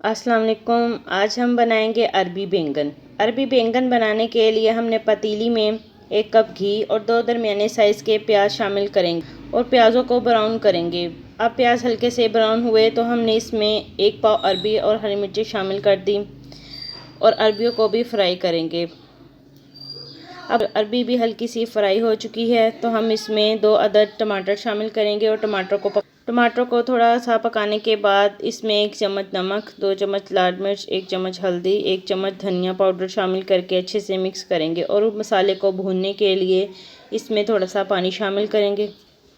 अस्सलाम वालेकुम। आज हम बनाएंगे अरबी बैंगन। अरबी बैंगन बनाने के लिए हमने पतीली में 1 कप घी और 2 दरमियाने साइज़ के प्याज शामिल करेंगे और प्याज़ों को ब्राउन करेंगे। अब प्याज हल्के से ब्राउन हुए तो हमने इसमें 1 पाव अरबी और हरी मिर्ची शामिल कर दी और अरबियों को भी फ्राई करेंगे। अब अरबी भी हल्की सी फ्राई हो चुकी है तो हम इसमें 2 अदद टमाटर शामिल करेंगे और टमाटर को थोड़ा सा पकाने के बाद इसमें 1 चम्मच नमक, 2 चम्मच लाल मिर्च, 1 चम्मच हल्दी, 1 चम्मच धनिया पाउडर शामिल करके अच्छे से मिक्स करेंगे और मसाले को भूनने के लिए इसमें थोड़ा सा पानी शामिल करेंगे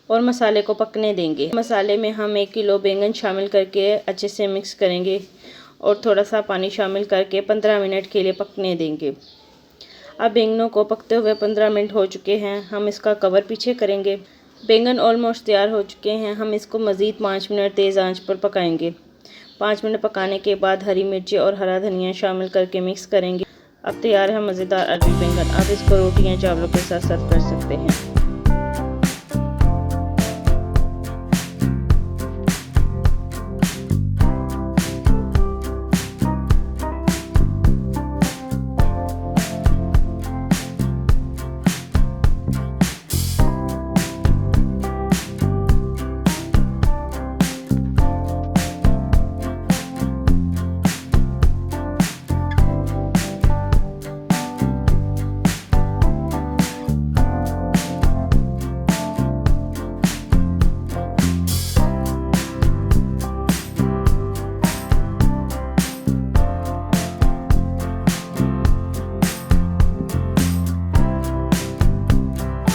और मसाले को पकने देंगे। मसाले में हम 1 किलो बैंगन शामिल करके अच्छे से मिक्स करेंगे और थोड़ा सा पानी शामिल करके 15 मिनट के लिए पकने देंगे। अब बैंगनों को पकते हुए 15 मिनट हो चुके हैं। हम इसका कवर पीछे करेंगे। बैंगन ऑलमोस्ट तैयार हो चुके हैं। हम इसको मज़ीद 5 मिनट तेज़ आंच पर पकाएंगे। 5 मिनट पकाने के बाद हरी मिर्ची और हरा धनिया शामिल करके मिक्स करेंगे। अब तैयार है मज़ेदार अरबी बैंगन। आप इसको रोटियां चावलों के साथ सर्व कर सकते हैं।